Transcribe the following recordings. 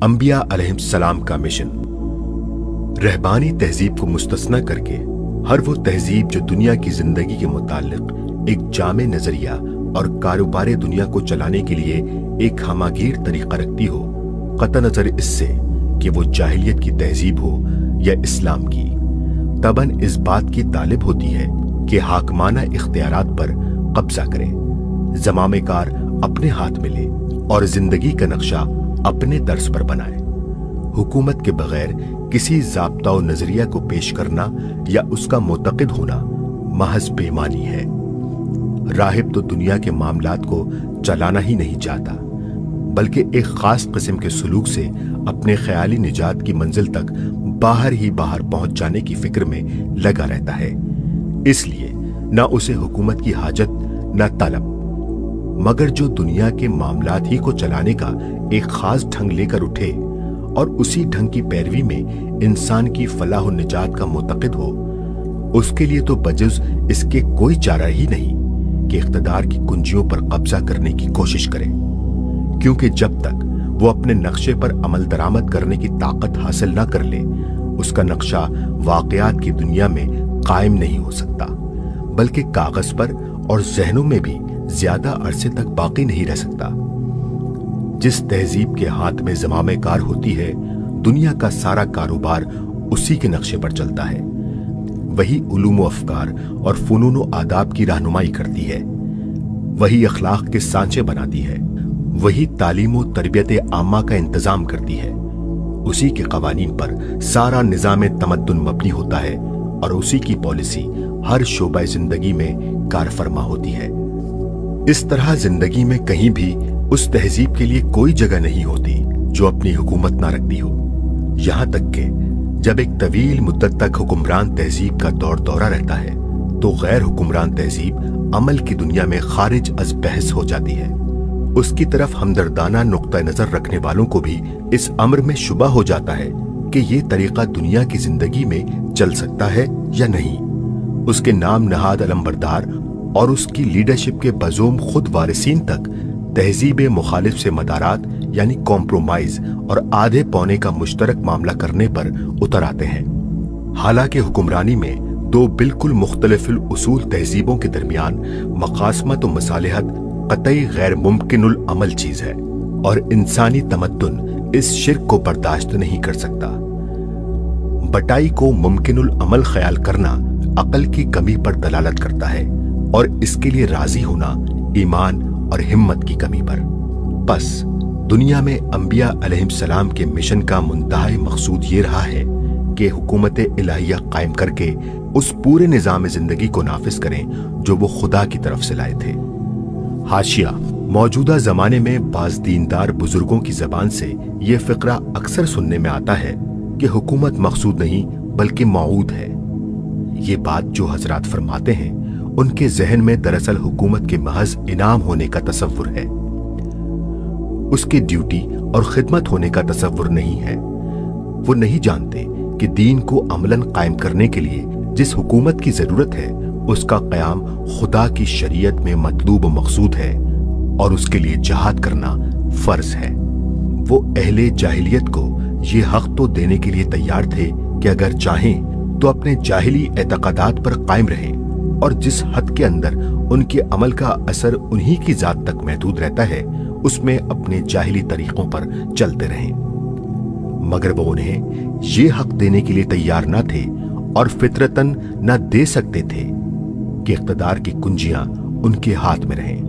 انبیاء علیہم السلام کا مشن۔ رہبانی تہذیب کو مستثنی کر کے ہر وہ تہذیب جو دنیا کی زندگی کے متعلق ایک جامع نظریہ اور کاروبار دنیا کو چلانے کے لیے ایک ہماگیر طریقہ رکھتی ہو، قطع نظر اس سے کہ وہ جاہلیت کی تہذیب ہو یا اسلام کی، طبعاً اس بات کی طالب ہوتی ہے کہ حاکمانہ اختیارات پر قبضہ کرے، زمامے کار اپنے ہاتھ میں لے اور زندگی کا نقشہ اپنے طرز پر بنائے۔ حکومت کے بغیر کسی ضابطہ و نظریہ کو پیش کرنا یا اس کا معتقد ہونا محض بے معنی ہے۔ راہب تو دنیا کے معاملات کو چلانا ہی نہیں چاہتا، بلکہ ایک خاص قسم کے سلوک سے اپنے خیالی نجات کی منزل تک باہر ہی باہر پہنچ جانے کی فکر میں لگا رہتا ہے۔ اس لیے نہ اسے حکومت کی حاجت نہ طلب، مگر جو دنیا کے معاملات ہی کو چلانے کا ایک خاص ڈھنگ لے کر اٹھے اور اسی ڈھنگ کی پیروی میں انسان کی فلاح و نجات کا معتقد ہو، اس کے لیے تو بجز اس کے کوئی چارہ ہی نہیں کہ اقتدار کی کنجیوں پر قبضہ کرنے کی کوشش کرے، کیونکہ جب تک وہ اپنے نقشے پر عمل درآمد کرنے کی طاقت حاصل نہ کر لے، اس کا نقشہ واقعات کی دنیا میں قائم نہیں ہو سکتا، بلکہ کاغذ پر اور ذہنوں میں بھی زیادہ عرصے تک باقی نہیں رہ سکتا۔ جس تہذیب کے ہاتھ میں زمامے کار ہوتی ہے، دنیا کا سارا کاروبار اسی کے نقشے پر چلتا ہے، وہی علوم و افکار اور فنون و آداب کی رہنمائی کرتی ہے، وہی اخلاق کے سانچے بناتی ہے، وہی تعلیم و تربیت عامہ کا انتظام کرتی ہے، اسی کے قوانین پر سارا نظام تمدن مبنی ہوتا ہے اور اسی کی پالیسی ہر شعبہ زندگی میں کار فرما ہوتی ہے۔ اس طرح زندگی میں کہیں بھی اس تہذیب کے لیے کوئی جگہ نہیں ہوتی جو اپنی حکومت نہ رکھتی ہو، یہاں تک کہ جب ایک طویل مدت تک حکمران تہذیب کا دور دورہ رہتا ہے تو غیر حکمران تہذیب عمل کی دنیا میں خارج از بحث ہو جاتی ہے۔ اس کی طرف ہمدردانہ نقطہ نظر رکھنے والوں کو بھی اس امر میں شبہ ہو جاتا ہے کہ یہ طریقہ دنیا کی زندگی میں چل سکتا ہے یا نہیں۔ اس کے نام نہاد علمبردار اور اس کی لیڈرشپ کے بزوم خود وارثین تک تہذیب مخالف سے مدارات یعنی کمپرومائز اور آدھے پونے کا مشترک معاملہ کرنے پر اتر آتے ہیں، حالانکہ حکمرانی میں دو بالکل مختلف الاصول تہذیبوں کے درمیان مقاسمت و مصالحت قطعی غیر ممکن العمل چیز ہے، اور انسانی تمدن اس شرک کو برداشت نہیں کر سکتا۔ بٹائی کو ممکن العمل خیال کرنا عقل کی کمی پر دلالت کرتا ہے، اور اس کے لیے راضی ہونا ایمان اور ہمت کی کمی پر۔ بس دنیا میں انبیاء علیہم السلام کے مشن کا منتہائی مقصود یہ رہا ہے کہ حکومت الہیہ قائم کر کے اس پورے نظام زندگی کو نافذ کریں جو وہ خدا کی طرف سے لائے تھے۔ حاشیہ: موجودہ زمانے میں بعض دیندار بزرگوں کی زبان سے یہ فقرہ اکثر سننے میں آتا ہے کہ حکومت مقصود نہیں بلکہ موعود ہے۔ یہ بات جو حضرات فرماتے ہیں ان کے ذہن میں دراصل حکومت کے محض انعام ہونے کا تصور ہے، اس کے ڈیوٹی اور خدمت ہونے کا تصور نہیں ہے۔ وہ نہیں جانتے کہ دین کو عملاً قائم کرنے کے لیے جس حکومت کی ضرورت ہے اس کا قیام خدا کی شریعت میں مطلوب و مقصود ہے، اور اس کے لیے جہاد کرنا فرض ہے۔ وہ اہل جاہلیت کو یہ حق تو دینے کے لیے تیار تھے کہ اگر چاہیں تو اپنے جاہلی اعتقادات پر قائم رہیں، اور جس حد کے اندر ان کے عمل کا اثر انہی کی ذات تک محدود رہتا ہے اس میں اپنے جاہلی طریقوں پر چلتے رہیں، مگر وہ انہیں یہ حق دینے کے لیے تیار نہ تھے اور فطرتاً نہ دے سکتے تھے کہ اقتدار کی کنجیاں ان کے ہاتھ میں رہیں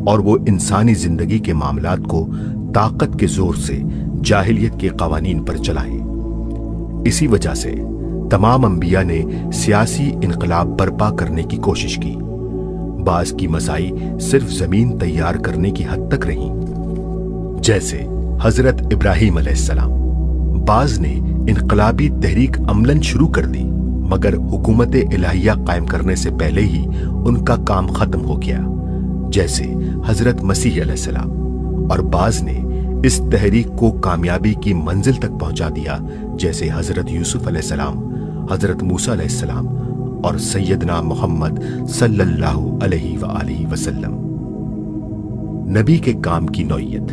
اور وہ انسانی زندگی کے معاملات کو طاقت کے زور سے جاہلیت کے قوانین پر چلائیں۔ اسی وجہ سے تمام انبیاء نے سیاسی انقلاب برپا کرنے کی کوشش کی۔ بعض کی مسائی صرف زمین تیار کرنے کی حد تک رہیں، جیسے حضرت ابراہیم علیہ السلام۔ بعض نے انقلابی تحریک عملاً شروع کر دی، مگر حکومت الہیہ قائم کرنے سے پہلے ہی ان کا کام ختم ہو گیا، جیسے حضرت مسیح علیہ السلام۔ اور بعض نے اس تحریک کو کامیابی کی منزل تک پہنچا دیا، جیسے حضرت یوسف علیہ السلام، حضرت موسیٰ علیہ السلام اور سیدنا محمد صلی اللہ علیہ وآلہ وسلم۔ نبی کے کام کی نوعیت۔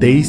23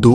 2